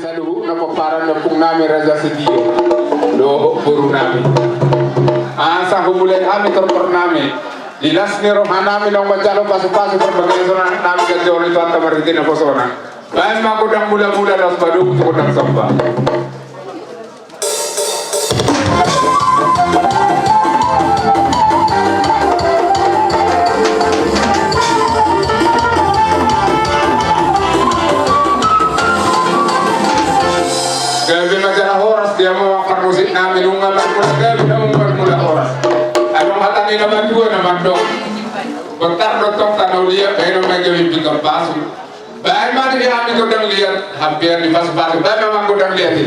saluhu na paparan na pong namin Raja Sedio do guru namin sa humulay kami torpor namin dilas ni rohan namin ang majalo pasu-pasu berbagai zona namin ke jauh itu antara maritin apa zona bahan makudang mula-mula dan badung kudang samba gabi majalah horas dia mewakar musik namin ungalan mula gabi na mula horas anong hatani naman dua naman dong bentar dotong tanau liat kaya naman gabi bingkang basu bahan mati di kami kudang liat hampir di basu-basu bahan memang kudang liat ini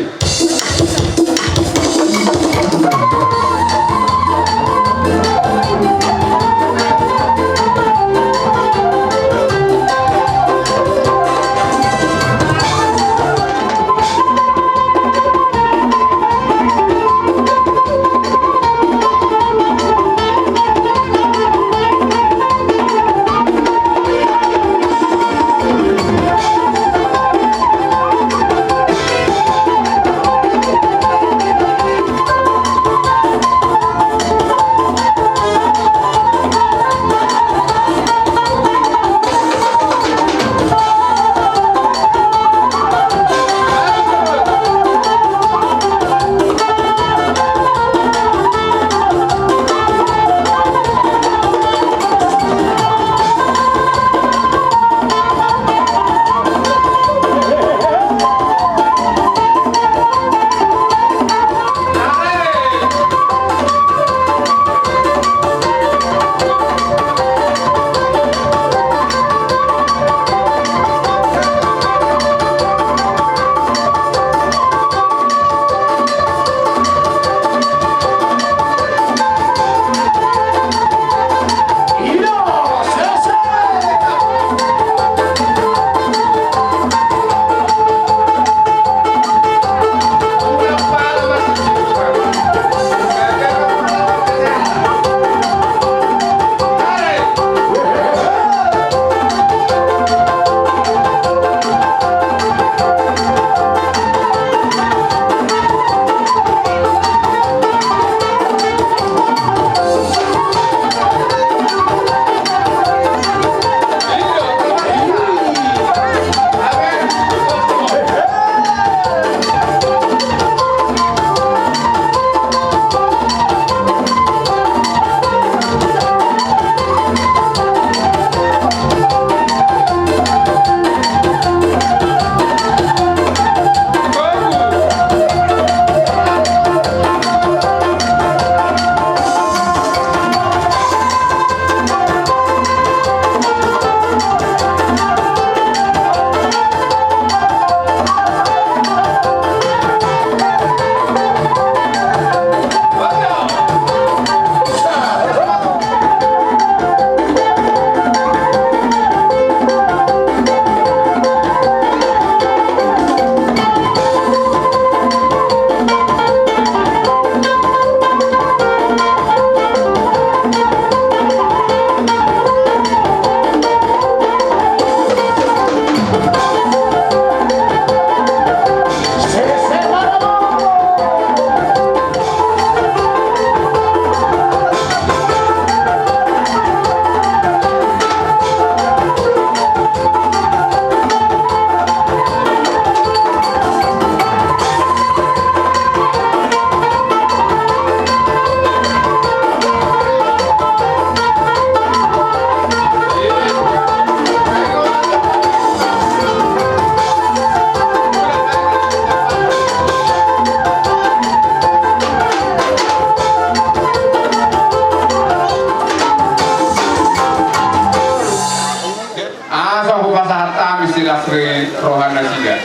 rohana siga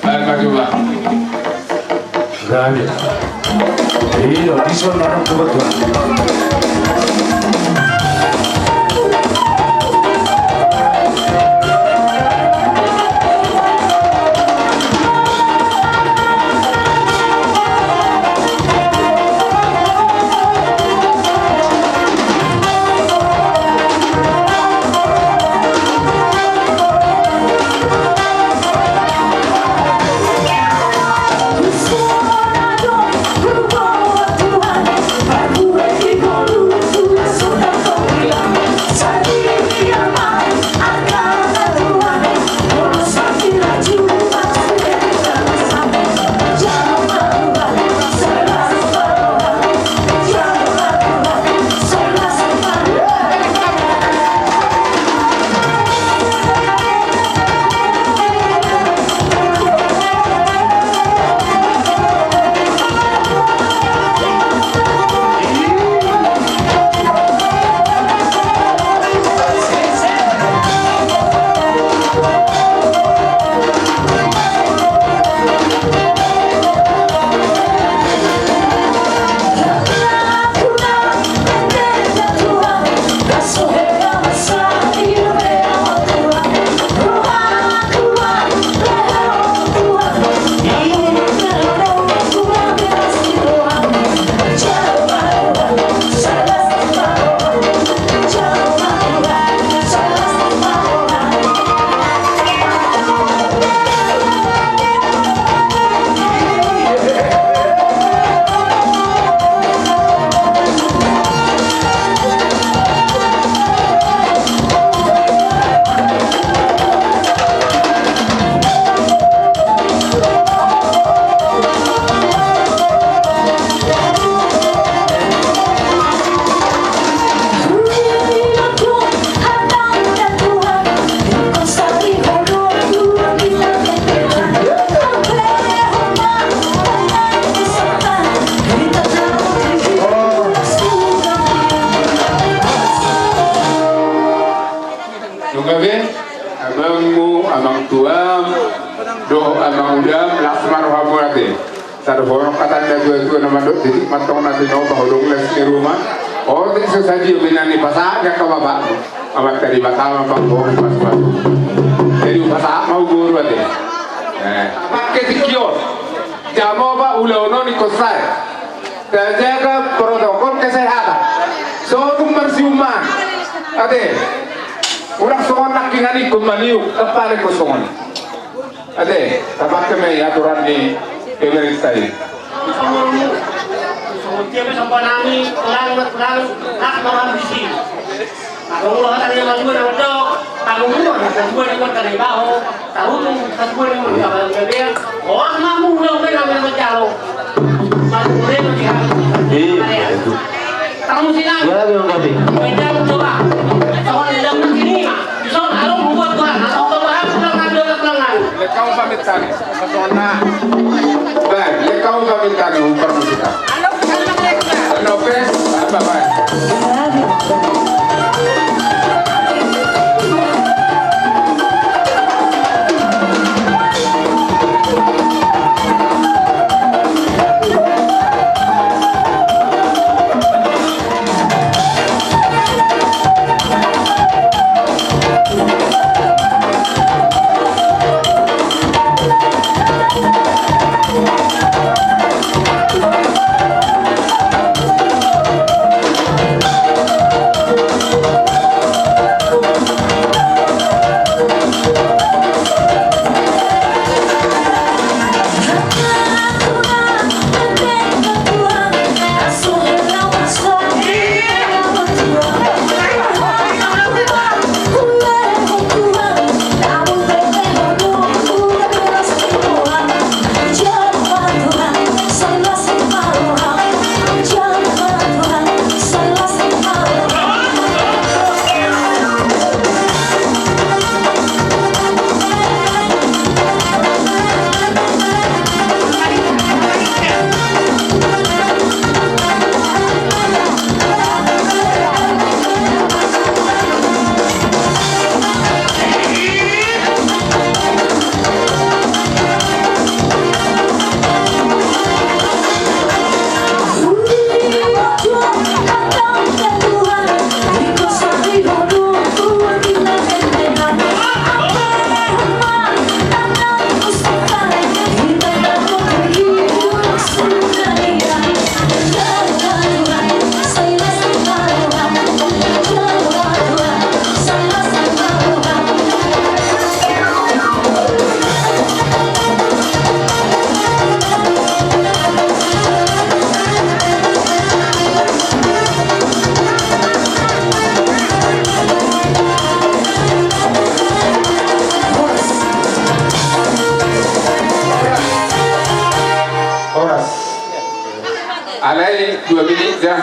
baik coba Gani this one not kebetulan lasmar hamurate sar horok katanda dua nama dot jadi matong nanti no bahodong les di rumah oh itu saja binani pasar ya ke bapak awak dari batama bang bohong pas jadi pasar mau guru ade pakai tikion jamo ba ulono ni kosai terjaga protokol kesehatan sumber siuman ade orang songon nak kingani kumaniu kepala kosongan ade tapak kami aturan ni pemerintah ini tiap sampai nami pelang hak menghabisi kalau Allah tadi yang masuk dalam dok tahu semua semua di kota ini bahu tahu semua di kota ini orang mampu dong mereka menjauh mampu mereka menjauh kamu silang menjauh coba soal dalam begini soal kalau buat Tuhan atau bahas pelangan dengan pelangan lekau pamit tani pesona baik lekau pamit tani umpar kita halo pes apa baik alai 2 menit dah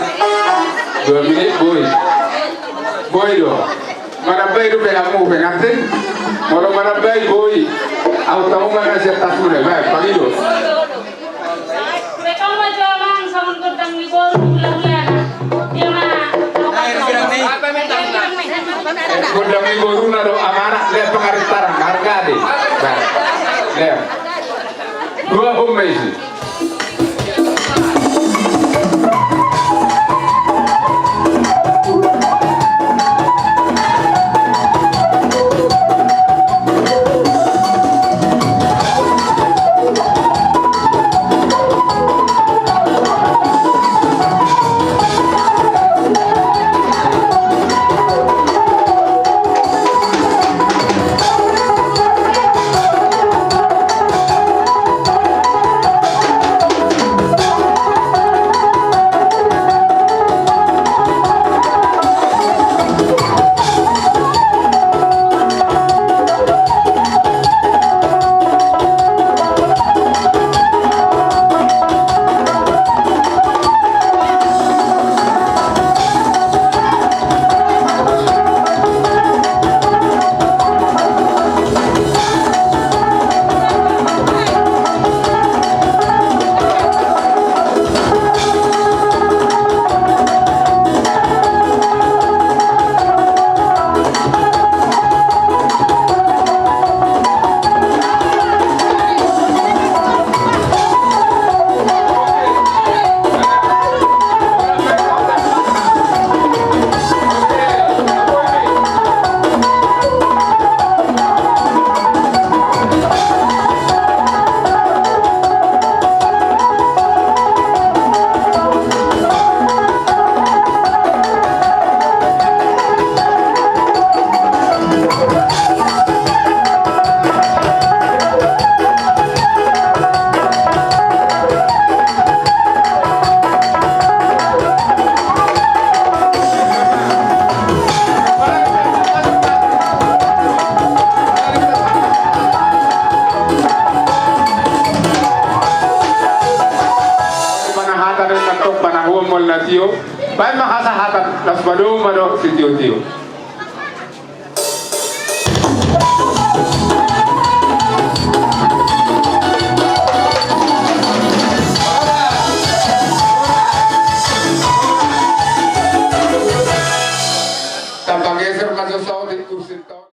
2 menit boy do mana boy do bela mu pengatin kalau mana boy au tahu mana serta sudah baik pagi do mereka mau jalan sama tentang di bawah bulan dia mana Kudang ni guru na do amanah le pengaritaran harga deh baik le 2 meses tio. Pai mahasa hatat las balong mano si tio. Tambang geser masuk saud di kursi tau.